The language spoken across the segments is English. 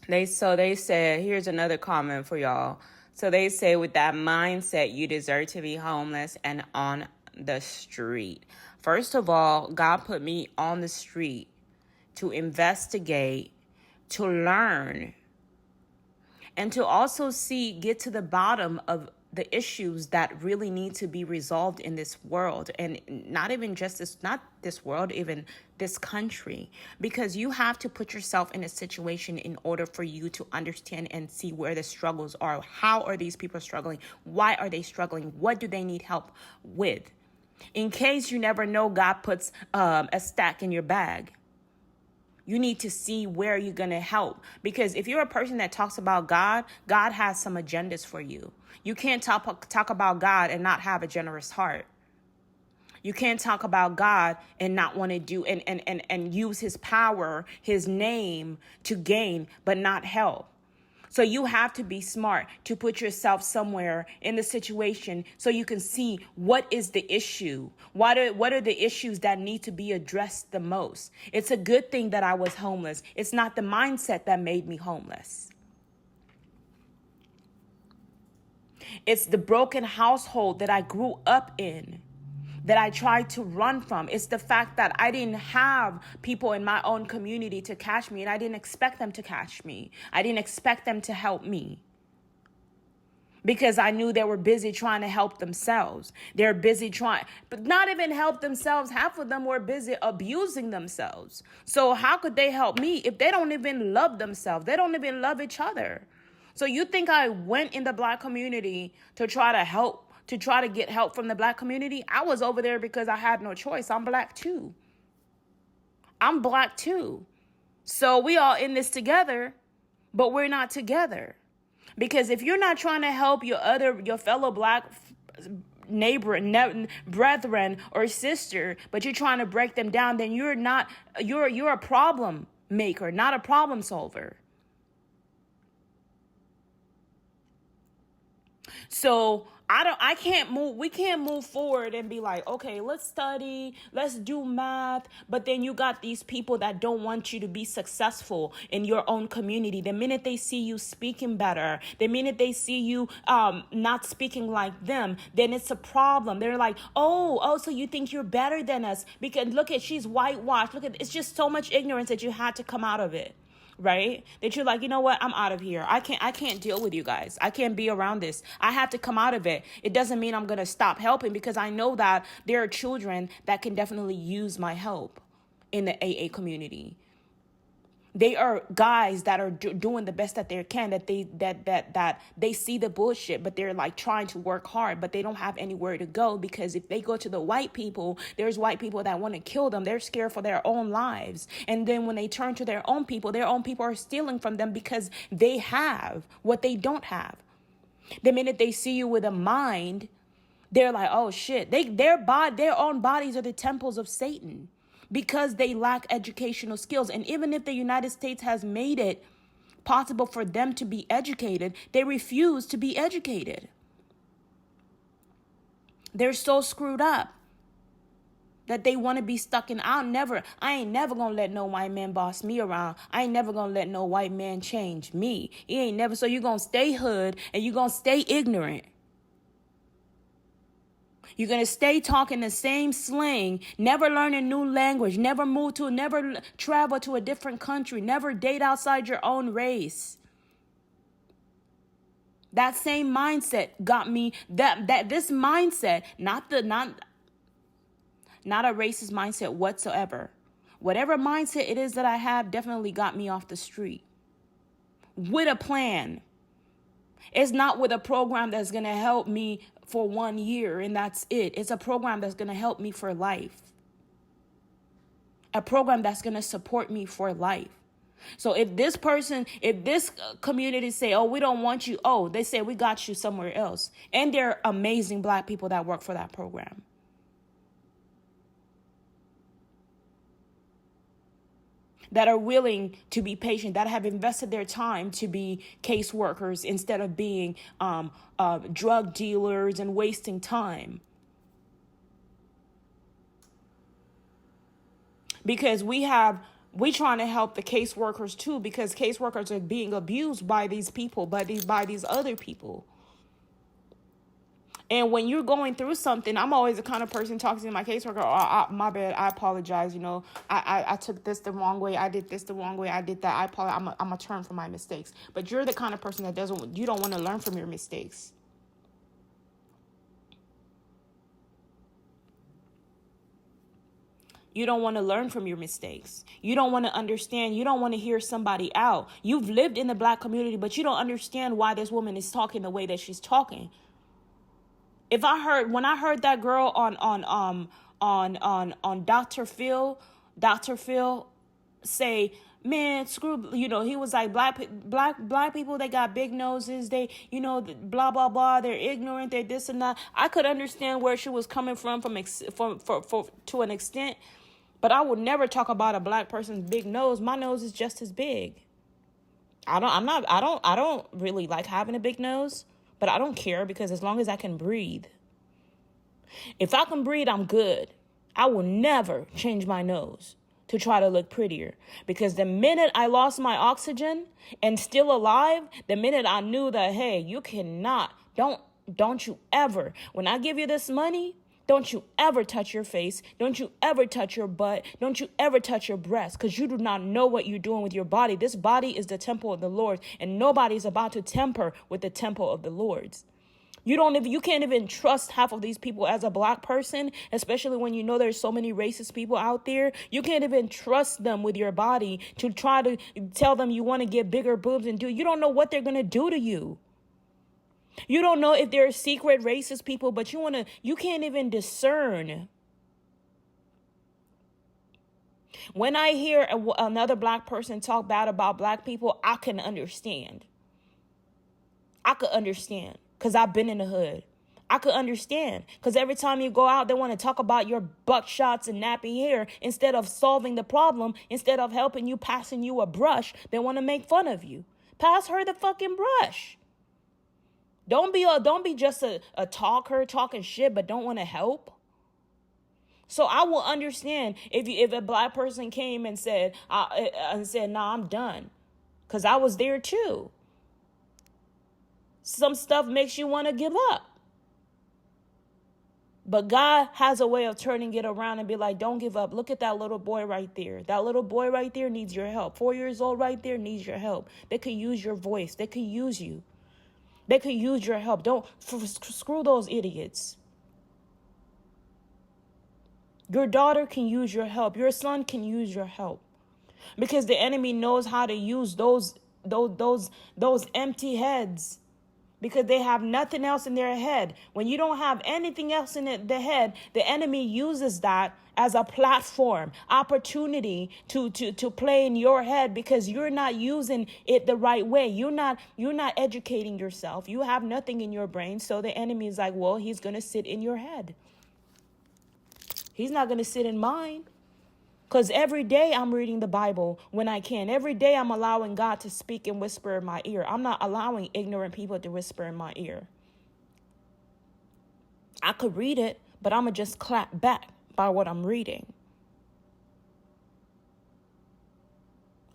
They said, here's another comment for y'all. So they say, with that mindset, you deserve to be homeless and on the street. First of all, God put me on the street to investigate, to learn, and to also get to the bottom of the issues that really need to be resolved in this world, and not even just not this world, even this country, because you have to put yourself in a situation in order for you to understand and see where the struggles are. How are these people struggling? Why are they struggling? What do they need help with? In case you never know, God puts a stack in your bag. You need to see where you're going to help. Because if you're a person that talks about God, God has some agendas for you. You can't talk about God and not have a generous heart. You can't talk about God and not want to do and use his power, his name to gain, but not help. So you have to be smart to put yourself somewhere in the situation so you can see what is the issue. What are the issues that need to be addressed the most? It's a good thing that I was homeless. It's not the mindset that made me homeless. It's the broken household that I grew up in, that I tried to run from. It's the fact that I didn't have people in my own community to catch me, and I didn't expect them to catch me. I didn't expect them to help me because I knew they were busy trying to help themselves. They're busy trying, but not even help themselves. Half of them were busy abusing themselves. So how could they help me if they don't even love themselves? They don't even love each other. So you think I went in the Black community to try to help, to try to get help from the Black community? I was over there because I had no choice. I'm Black too. I'm Black too. So we all in this together, but we're not together. Because if you're not trying to help your fellow Black neighbor, brethren, or sister, but you're trying to break them down, then you're a problem maker, not a problem solver. So we can't move forward and be like, okay, let's study, let's do math. But then you got these people that don't want you to be successful in your own community. The minute they see you speaking better, the minute they see you not speaking like them, then it's a problem. They're like, oh, so you think you're better than us? Because look at, she's whitewashed. It's just so much ignorance that you had to come out of it. Right? That you're like, you know what? I'm out of here. I can't deal with you guys. I can't be around this. I have to come out of it. It doesn't mean I'm going to stop helping, because I know that there are children that can definitely use my help in the AA community. They are guys that are doing the best that they can, that they see the bullshit, but they're like trying to work hard, but they don't have anywhere to go, because if they go to the white people, there's white people that want to kill them. They're scared for their own lives. And then when they turn to their own people are stealing from them because they have what they don't have. The minute they see you with a mind, they're like, oh shit, their own bodies are the temples of Satan, because they lack educational skills. And even if the United States has made it possible for them to be educated, they refuse to be educated. They're so screwed up that they want to be stuck in, I ain't never gonna let no white man boss me around. I ain't never gonna let no white man change me. He ain't never. So you're gonna stay hood and you're gonna stay ignorant. You're going to stay talking the same slang, never learn a new language, never travel to a different country, never date outside your own race. That same mindset got me this mindset, not a racist mindset whatsoever. Whatever mindset it is that I have definitely got me off the street with a plan. It's not with a program that's going to help me for 1 year and that's it. It's a program that's going to help me for life. A program that's going to support me for life. So if this community say, oh, we don't want you. Oh, they say, we got you somewhere else. And there are amazing Black people that work for that program. That are willing to be patient, that have invested their time to be caseworkers instead of being drug dealers and wasting time. Because we have We trying to help the caseworkers too, because caseworkers are being abused by these people, by these other people. And when you're going through something, I'm always the kind of person talking to my caseworker. Oh, my bad. I apologize. I took this the wrong way. I did this the wrong way. I did that. I apologize. I'm a turn from my mistakes. But you're the kind of person that you don't want to learn from your mistakes. You don't want to learn from your mistakes. You don't want to understand. You don't want to hear somebody out. You've lived in the Black community, but you don't understand why this woman is talking the way that she's talking. When I heard that girl on Dr. Phil say, man, screw, he was like, black people, they got big noses. They, blah, blah, blah. They're ignorant. They're this and that. I could understand where she was coming from to an extent, but I would never talk about a Black person's big nose. My nose is just as big. I don't really like having a big nose. But I don't care, because as long as I can breathe. If I can breathe, I'm good. I will never change my nose to try to look prettier. Because the minute I lost my oxygen and still alive, the minute I knew that, hey, you cannot, don't you ever, when I give you this money, don't you ever touch your face. Don't you ever touch your butt. Don't you ever touch your breast, because you do not know what you're doing with your body. This body is the temple of the Lord, and nobody's about to tamper with the temple of the Lord's. You can't even trust half of these people as a Black person, especially when you know there's so many racist people out there. You can't even trust them with your body to try to tell them you want to get bigger boobs you don't know what they're going to do to you. You don't know if they're secret racist people, but you can't even discern. When I hear another Black person talk bad about Black people, I can understand. I could understand, because I've been in the hood. I could understand, because every time you go out, they want to talk about your buckshots and nappy hair instead of solving the problem, instead of helping you, passing you a brush. They want to make fun of you. Pass her the fucking brush. Don't be just a talker talking shit, but don't want to help. So I will understand if a Black person came and said, nah, I'm done. Because I was there too. Some stuff makes you want to give up. But God has a way of turning it around and be like, don't give up. Look at that little boy right there. That little boy right there needs your help. 4 years old right there needs your help. They could use your voice. They could use you. They could use your help. Don't screw those idiots. Your daughter can use your help. Your son can use your help, because the enemy knows how to use those empty heads, because they have nothing else in their head. When you don't have anything else in the head, the enemy uses that as a platform, opportunity to play in your head, because you're not using it the right way. You're not educating yourself. You have nothing in your brain. So the enemy is like, well, he's going to sit in your head. He's not going to sit in mine. Because every day I'm reading the Bible when I can. Every day I'm allowing God to speak and whisper in my ear. I'm not allowing ignorant people to whisper in my ear. I could read it, but I'm going to just clap back by what I'm reading.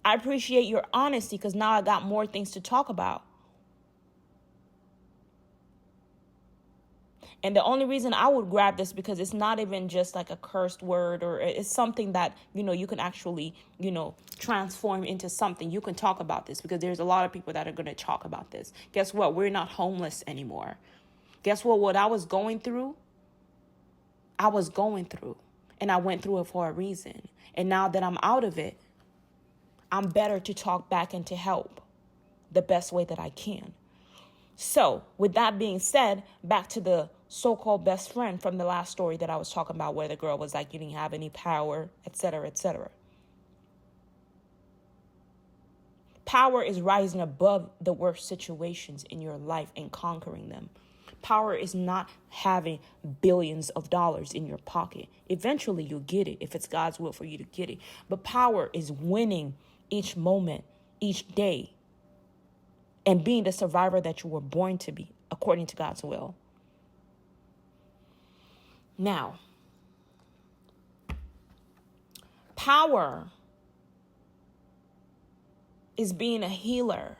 I appreciate your honesty, because now I got more things to talk about. And the only reason I would grab this, because it's not even just like a cursed word, or it's something that, you can actually, transform into something. You can talk about this, because there's a lot of people that are going to talk about this. Guess what? We're not homeless anymore. Guess what? What I was going through, and I went through it for a reason. And now that I'm out of it, I'm better to talk back and to help the best way that I can. So with that being said, back to the so-called best friend from the last story that I was talking about, where the girl was like, you didn't have any power, etc., etc. Power is rising above the worst situations in your life and conquering them. Power is not having billions of dollars in your pocket. Eventually you'll get it if it's God's will for you to get it. But power is winning each moment, each day, and being the survivor that you were born to be, according to God's will. Now, power is being a healer.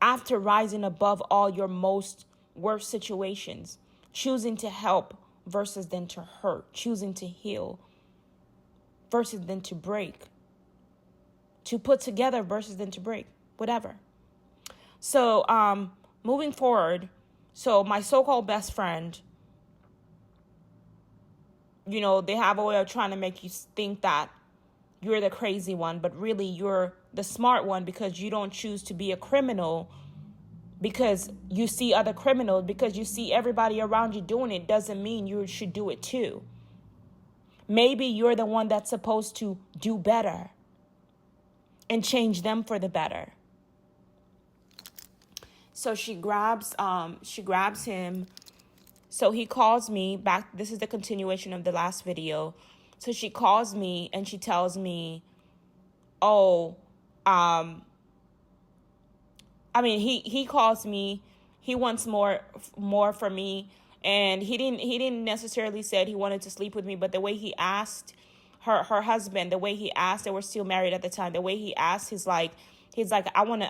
After rising above all your most worst situations, choosing to help versus than to hurt, choosing to heal versus than to break, to put together versus than to break, whatever. So moving forward, so my so-called best friend, you know, they have a way of trying to make you think that you're the crazy one, but really you're the smart one because you don't choose to be a criminal because you see other criminals, because you see everybody around you doing it doesn't mean you should do it too. Maybe you're the one that's supposed to do better and change them for the better. So she grabs him. So he calls me back. This is the continuation of the last video. So she calls me and she tells me, he calls me. He wants more from me. And he didn't necessarily said he wanted to sleep with me, but the way he asked her husband, the way he asked, they were still married at the time. The way he asked, he's like, he says, I want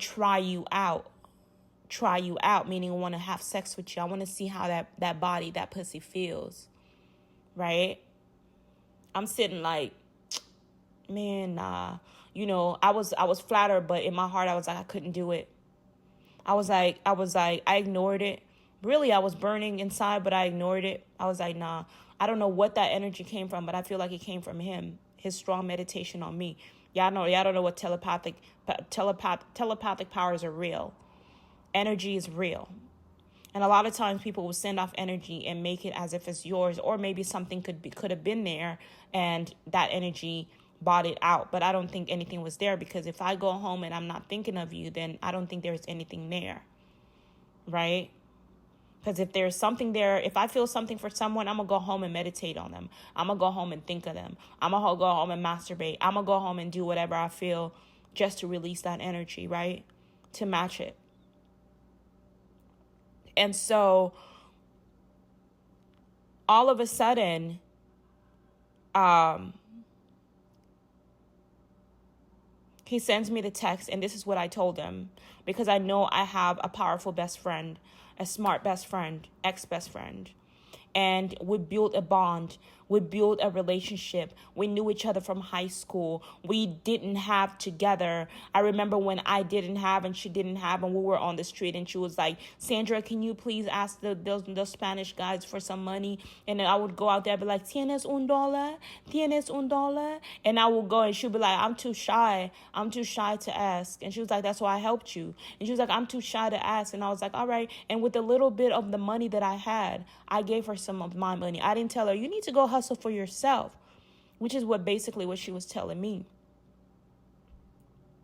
to try you out, meaning I want to have sex with you. I want to see how that body, that pussy feels. Right? I'm sitting like, man, nah. You know, I was flattered, but in my heart, I was like, I couldn't do it. I was like, I ignored it. Really, I was burning inside, but I ignored it. I was like, nah, I don't know what that energy came from, but I feel like it came from him, his strong meditation on me. Y'all don't know what telepathic powers are real. Energy is real. And a lot of times people will send off energy and make it as if it's yours, or maybe something could have been there and that energy bought it out. But I don't think anything was there, because if I go home and I'm not thinking of you, then I don't think there's anything there. Right? Because if there's something there, if I feel something for someone, I'm going to go home and meditate on them. I'm going to go home and think of them. I'm going to go home and masturbate. I'm going to go home and do whatever I feel just to release that energy, right? To match it. And so all of a sudden, he sends me the text, and this is what I told him, because I know I have a powerful best friend, a smart best friend, ex-best friend. And we built a bond. We built a relationship. We knew each other from high school. We didn't have together. I remember when I didn't have and she didn't have, and we were on the street, and she was like, Sandra, can you please ask those Spanish guys for some money? And then I would go out there and be like, ¿Tienes $1? ¿Tienes $1? And I would go, and she'd be like, I'm too shy. I'm too shy to ask. And she was like, that's why I helped you. And she was like, I'm too shy to ask. And I was like, all right. And with a little bit of the money that I had, I gave her some of my money. I didn't tell her, you need to go hustle for yourself, which is basically what she was telling me.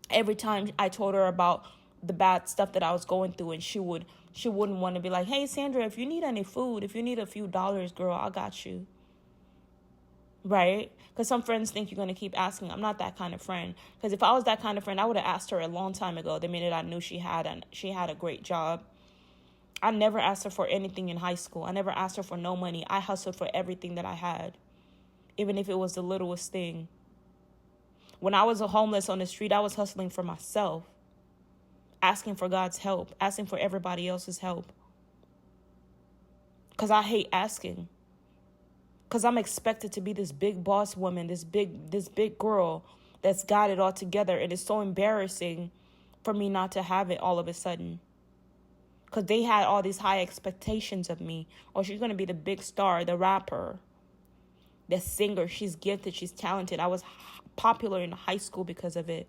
Every time I told her about the bad stuff that I was going through, and she wouldn't want to be like, hey, Sandra, if you need any food, if you need a few dollars, girl, I got you. Right? Because some friends think you're going to keep asking. I'm not that kind of friend. Because if I was that kind of friend, I would have asked her a long time ago, the minute I knew she had a great job. I never asked her for anything in high school. I never asked her for no money. I hustled for everything that I had, even if it was the littlest thing. When I was homeless on the street, I was hustling for myself, asking for God's help, asking for everybody else's help. Because I hate asking. Because I'm expected to be this big boss woman, this big girl that's got it all together. And it's so embarrassing for me not to have it all of a sudden. Because they had all these high expectations of me. Oh, she's going to be the big star, the rapper, the singer. She's gifted. She's talented. I was popular in high school because of it.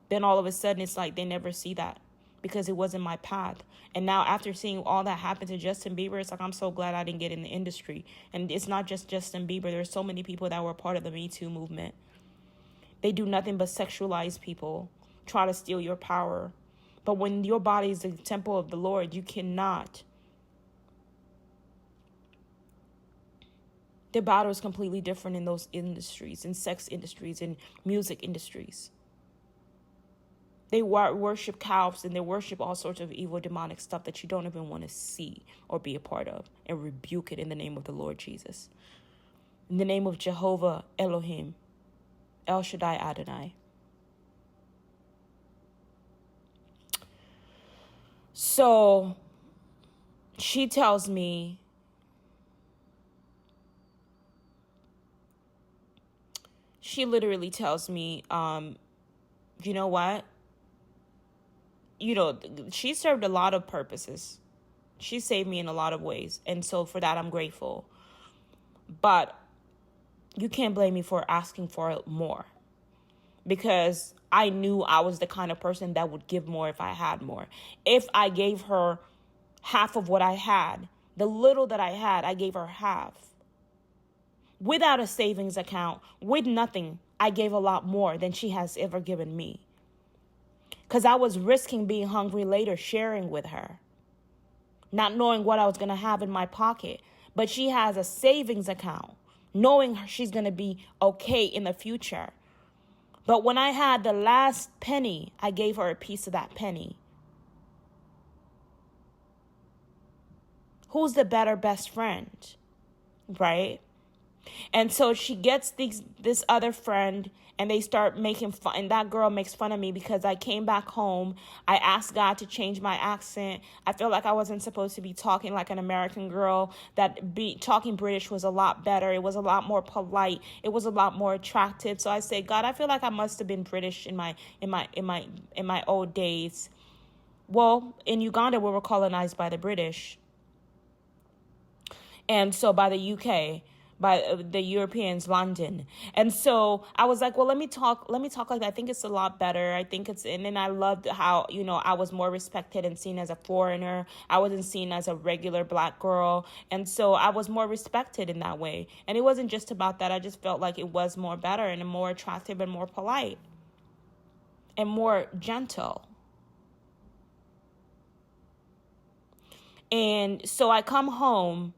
Then all of a sudden, it's like they never see that because it wasn't my path. And now after seeing all that happen to Justin Bieber, it's like, I'm so glad I didn't get in the industry. And it's not just Justin Bieber. There's so many people that were part of the Me Too movement. They do nothing but sexualize people, try to steal your power. But when your body is the temple of the Lord, you cannot. The battle is completely different in those industries, in sex industries, in music industries. They worship cows, and they worship all sorts of evil, demonic stuff that you don't even want to see or be a part of, and rebuke it in the name of the Lord Jesus. In the name of Jehovah Elohim, El Shaddai Adonai. So she tells me, she literally tells me, you know what? She served a lot of purposes. She saved me in a lot of ways. And so for that, I'm grateful. But you can't blame me for asking for more, because I knew I was the kind of person that would give more if I had more. If I gave her half of what I had, the little that I had, I gave her half. Without a savings account, with nothing, I gave a lot more than she has ever given me. Because I was risking being hungry later, sharing with her, not knowing what I was going to have in my pocket. But she has a savings account, knowing she's going to be okay in the future. But when I had the last penny, I gave her a piece of that penny. Who's the better best friend, right? And so she gets this other friend, and they start making fun. And that girl makes fun of me because I came back home. I asked God to change my accent. I felt like I wasn't supposed to be talking like an American girl. Talking British was a lot better. It was a lot more polite. It was a lot more attractive. So I say, God, I feel like I must have been British in my old days. Well, in Uganda, we were colonized by the British, and so by the UK, by the Europeans, London. And so I was like, well, let me talk like that. I think it's a lot better. And then I loved how, I was more respected and seen as a foreigner. I wasn't seen as a regular Black girl. And so I was more respected in that way. And it wasn't just about that. I just felt like it was more better and more attractive and more polite and more gentle. And so I come home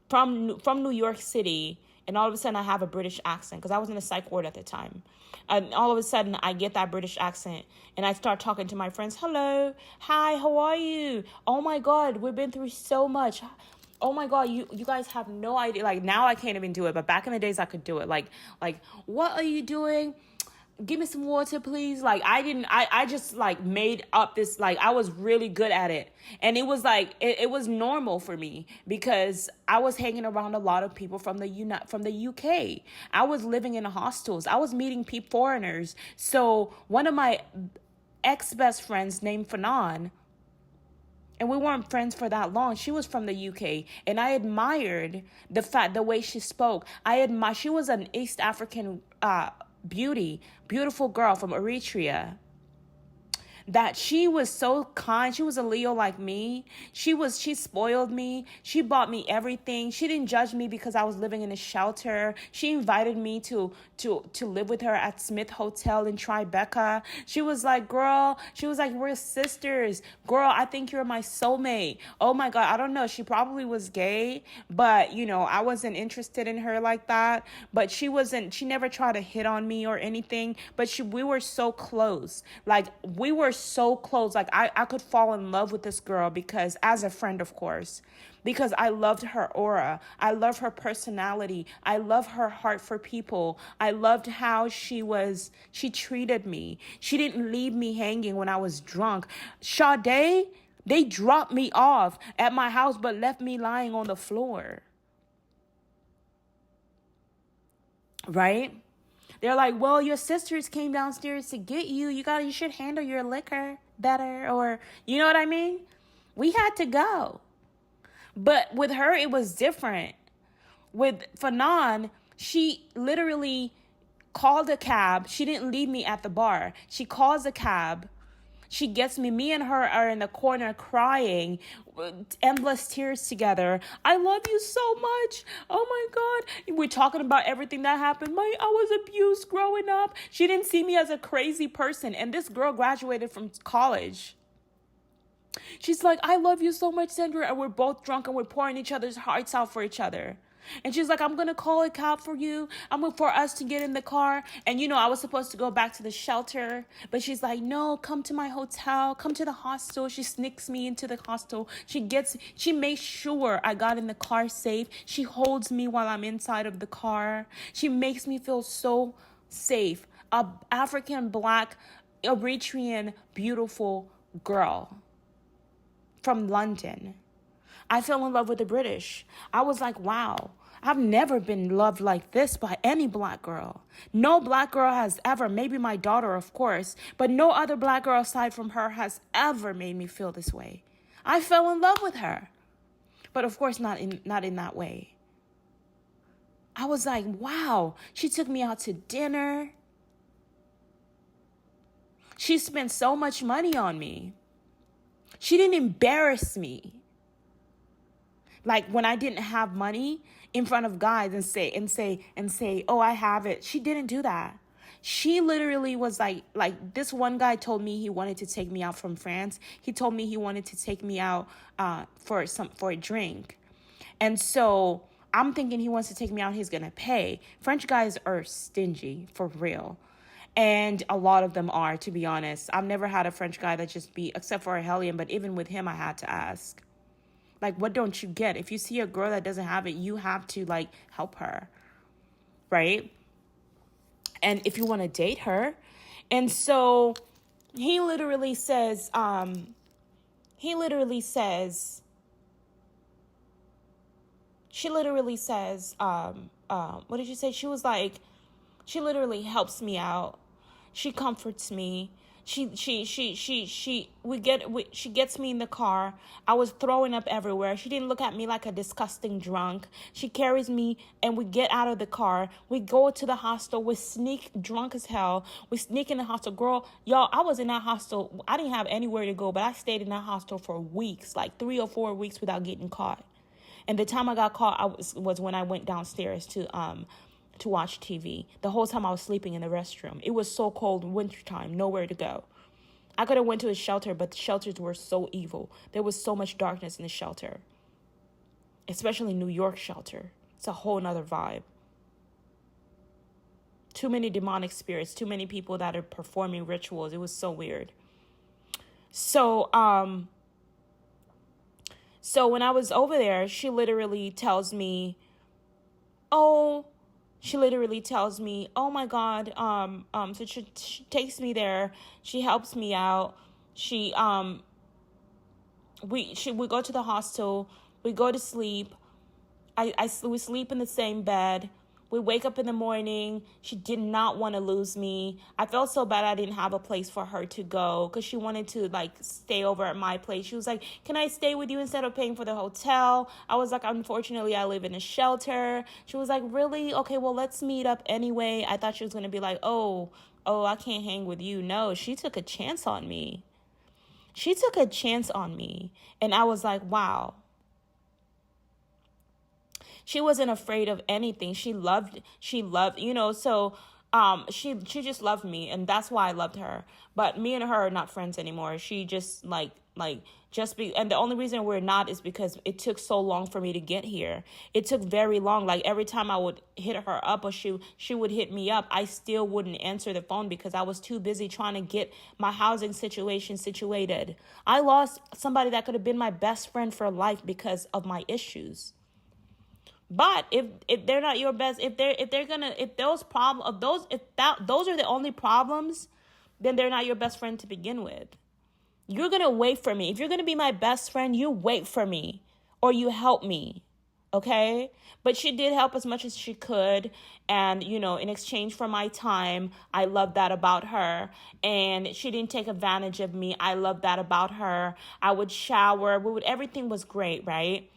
from New York City, and all of a sudden I have a British accent because I was in a psych ward at the time. And all of a sudden I get that British accent, and I start talking to my friends. Hello, hi, how are you? Oh my God, we've been through so much. Oh my God, you guys have no idea. Like, now I can't even do it, but back in the days I could do it. Like, what are you doing? Give me some water, please. Like, I just like made up this, like, I was really good at it. And it was like, it was normal for me because I was hanging around a lot of people from the UK. I was living in hostels. I was meeting foreigners. So one of my ex-best friends named Fanon, and we weren't friends for that long. She was from the UK, and I admired the way she spoke. She was an East African beautiful girl from Eritrea. That she was so kind. She was a Leo like me. She spoiled me. She bought me everything. She didn't judge me because I was living in a shelter. She invited me to live with her at Smith Hotel in Tribeca. She was like, we're sisters. Girl, I think you're my soulmate. Oh my God, I don't know. She probably was gay, but I wasn't interested in her like that. But she never tried to hit on me or anything, but we were so close. Like, we were so close. Like, I could fall in love with this girl because, as a friend, of course, because I loved her aura. I love her personality. I love her heart for people. I loved how she treated me. She didn't leave me hanging when I was drunk. Sade, they dropped me off at my house but left me lying on the floor. Right? They're like, well, your sisters came downstairs to get you. You should handle your liquor better, or, you know what I mean? We had to go. But with her, it was different. With Fanon, she literally called a cab. She didn't leave me at the bar. She calls a cab. She gets me and her are in the corner crying, endless tears together. I love you so much. Oh my God. We're talking about everything that happened. I was abused growing up. She didn't see me as a crazy person. And this girl graduated from college. She's like, I love you so much, Sandra. And we're both drunk and we're pouring each other's hearts out for each other. And she's like, I'm going to call a cab for you. For us to get in the car. And, I was supposed to go back to the shelter. But she's like, no, come to my hotel. Come to the hostel. She sneaks me into the hostel. She makes sure I got in the car safe. She holds me while I'm inside of the car. She makes me feel so safe. A African, Black, Eritrean, beautiful girl from London. I fell in love with the British. I was like, wow, I've never been loved like this by any Black girl. No Black girl has ever, maybe my daughter, of course, but no other Black girl aside from her has ever made me feel this way. I fell in love with her, but of course not in that way. I was like, wow, she took me out to dinner. She spent so much money on me. She didn't embarrass me. Like when I didn't have money in front of guys and say, oh, I have it. She didn't do that. She literally was like this one guy told me he wanted to take me out from France. He told me he wanted to take me out for a drink. And so I'm thinking he wants to take me out. He's going to pay. French guys are stingy for real. And a lot of them are, to be honest. I've never had a French guy that except for a hellion, but even with him, I had to ask. Like, what don't you get? If you see a girl that doesn't have it, you have to, help her, right? And if you want to date her. And so he literally says, what did you say? She was like, she literally helps me out. She comforts me. She gets me in the car. I was throwing up everywhere. She didn't look at me like a disgusting drunk. She carries me and we get out of the car. We go to the hostel. We sneak drunk as hell. We sneak in the hostel. Girl, y'all, I was in that hostel. I didn't have anywhere to go, but I stayed in that hostel for weeks, like 3 or 4 weeks without getting caught. And the time I got caught was when I went downstairs to watch TV. The whole time I was sleeping in the restroom. It was so cold, wintertime, nowhere to go. I could have went to a shelter, but the shelters were so evil. There was so much darkness in the shelter. Especially New York shelter. It's a whole nother vibe. Too many demonic spirits, too many people that are performing rituals. It was so weird. So when I was over there, she literally tells me, oh my God, so she takes me there. She helps me out. We go to the hostel. We go to sleep. We sleep in the same bed. We wake up in the morning. She did not want to lose me. I felt so bad I didn't have a place for her to go because she wanted to stay over at my place. She was like, can I stay with you instead of paying for the hotel? I was like, unfortunately, I live in a shelter. She was like, really? Okay, well, let's meet up anyway. I thought she was going to be like, oh, I can't hang with you. No, she took a chance on me. And I was like, wow. She wasn't afraid of anything. She loved, so she just loved me, and that's why I loved her. But me and her are not friends anymore. She just and the only reason we're not is because it took so long for me to get here. It took very long. Like every time I would hit her up or she would hit me up, I still wouldn't answer the phone because I was too busy trying to get my housing situation situated. I lost somebody that could have been my best friend for life because of my issues. But if they're not your best, if those are the only problems, then they're not your best friend to begin with. You're going to wait for me. If you're going to be my best friend, you wait for me or you help me. Okay? But she did help as much as she could. And, in exchange for my time, I love that about her. And she didn't take advantage of me. I love that about her. I would shower. Everything was great, right?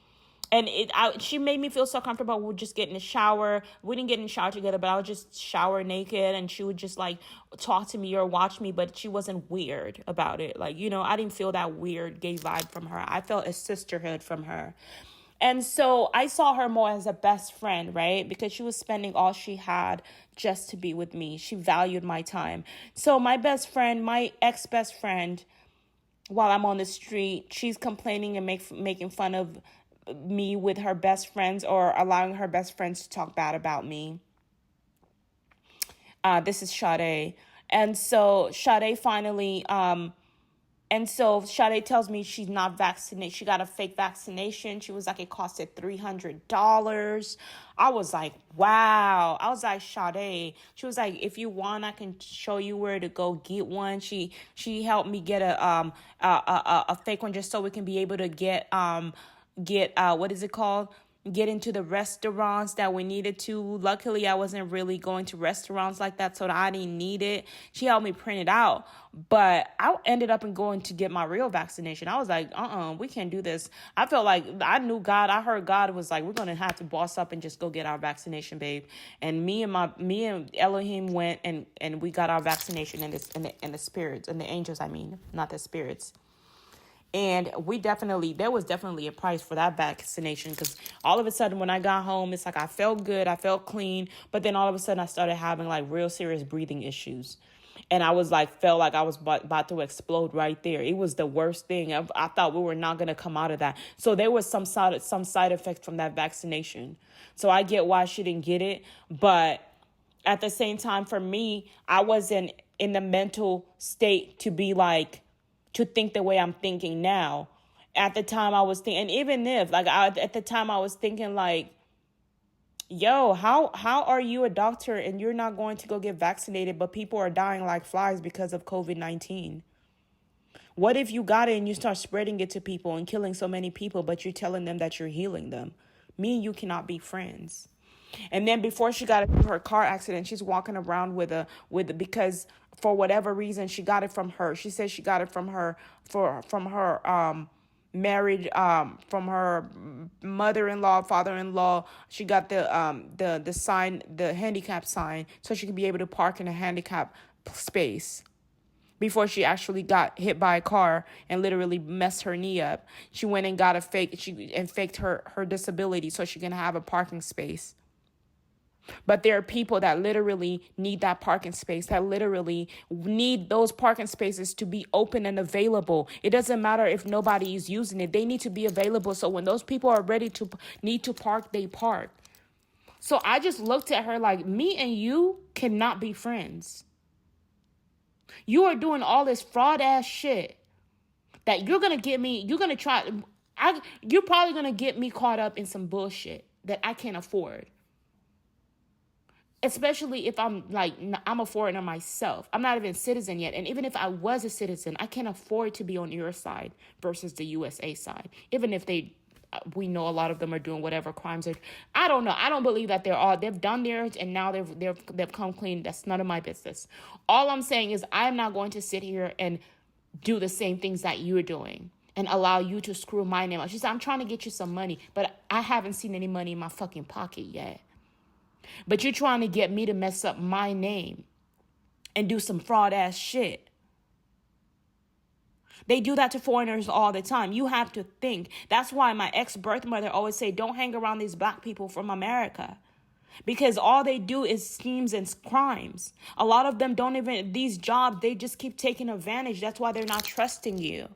And she made me feel so comfortable. We would just get in the shower. We didn't get in the shower together, but I would just shower naked. And she would just talk to me or watch me. But she wasn't weird about it. I didn't feel that weird gay vibe from her. I felt a sisterhood from her. And so I saw her more as a best friend, right? Because she was spending all she had just to be with me. She valued my time. So my best friend, my ex-best friend, while I'm on the street, she's complaining and making fun of me with her best friends or allowing her best friends to talk bad about me. This is Sade. And so Sade finally, and so Sade tells me she's not vaccinated. She got a fake vaccination. She was like, it costed $300. I was like, wow. I was like, Sade. She was like, if you want, I can show you where to go get one. She helped me get a fake one just so we can be able to get what is it called? Get into the restaurants that we needed to. Luckily, I wasn't really going to restaurants like that, so I didn't need it. She helped me print it out, but I ended up going to get my real vaccination. I was like, we can't do this. I felt like I knew God. I heard God was like, we're going to have to boss up and just go get our vaccination, babe. And me and Elohim went and we got our vaccination in the spirits, and the angels, I mean, not the spirits. And there was definitely a price for that vaccination, because all of a sudden when I got home, it's like I felt good, I felt clean, but then all of a sudden I started having like real serious breathing issues. And I was like, felt like I was about to explode right there. It was the worst thing. I thought we were not going to come out of that. So there was some side effect from that vaccination. So I get why she didn't get it. But at the same time, for me, I wasn't in the mental state to be like, to think the way I'm thinking now. At the time I was thinking, and even if, at the time I was thinking like, yo, how are you a doctor and you're not going to go get vaccinated, but people are dying like flies because of COVID-19? What if you got it and you start spreading it to people and killing so many people, but you're telling them that you're healing them? Me and you cannot be friends. And then before she got into her car accident, she's walking around because for whatever reason she got it from her. She says she got it from her married from her mother-in-law, father-in-law. She got the sign, the handicap sign, so she could be able to park in a handicap space. Before she actually got hit by a car and literally messed her knee up, she went and got faked her disability so she can have a parking space. But there are people that literally need that parking space, that literally need those parking spaces to be open and available. It doesn't matter if nobody is using it. They need to be available so when those people are ready to need to park, they park. So I just looked at her like, me and you cannot be friends. You are doing all this fraud ass shit that you're going to get me. You're going to you're probably going to get me caught up in some bullshit that I can't afford. Especially if I'm a foreigner myself. I'm not even a citizen yet. And even if I was a citizen, I can't afford to be on your side versus the USA side. Even if we know a lot of them are doing whatever crimes are. I don't know. I don't believe that they've done theirs and now they've come clean. That's none of my business. All I'm saying is I'm not going to sit here and do the same things that you're doing and allow you to screw my name up. She said, I'm trying to get you some money, but I haven't seen any money in my fucking pocket yet. But you're trying to get me to mess up my name and do some fraud ass shit. They do that to foreigners all the time. You have to think. That's why my ex-birth mother always say, don't hang around these black people from America. Because all they do is schemes and crimes. A lot of them these jobs, they just keep taking advantage. That's why they're not trusting you.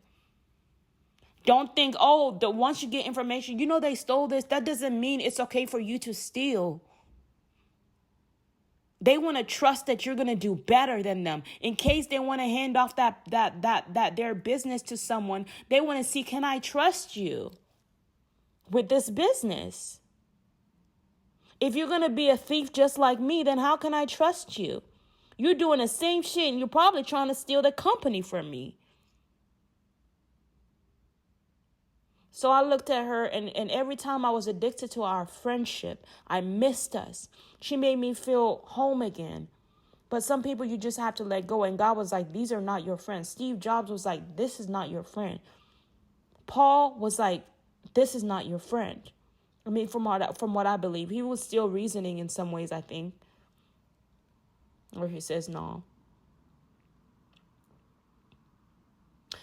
Don't think, once you get information, they stole this. That doesn't mean it's okay for you to steal. They want to trust that you're going to do better than them. In case they want to hand off that their business to someone, they want to see, can I trust you with this business? If you're going to be a thief just like me, then how can I trust you? You're doing the same shit and you're probably trying to steal the company from me. So I looked at her and every time I was addicted to our friendship, I missed us. She made me feel home again. But some people you just have to let go. And God was like, these are not your friends. Steve Jobs was like, this is not your friend. Paul was like, this is not your friend. I mean, from what I believe, he was still reasoning in some ways, I think. Or he says no.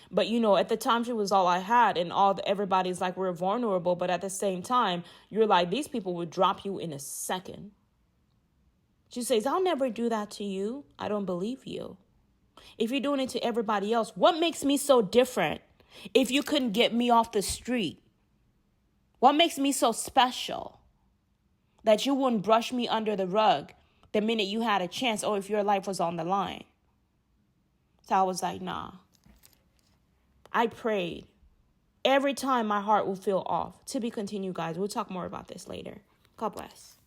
But, at the time she was all I had and everybody's like, we're vulnerable. But at the same time, you're like, these people would drop you in a second. She says, I'll never do that to you. I don't believe you. If you're doing it to everybody else, what makes me so different? If you couldn't get me off the street, What makes me so special that you wouldn't brush me under the rug the minute you had a chance or if your life was on the line? So I was like, nah. I prayed. Every time my heart will feel off. To be continued, guys. We'll talk more about this later. God bless.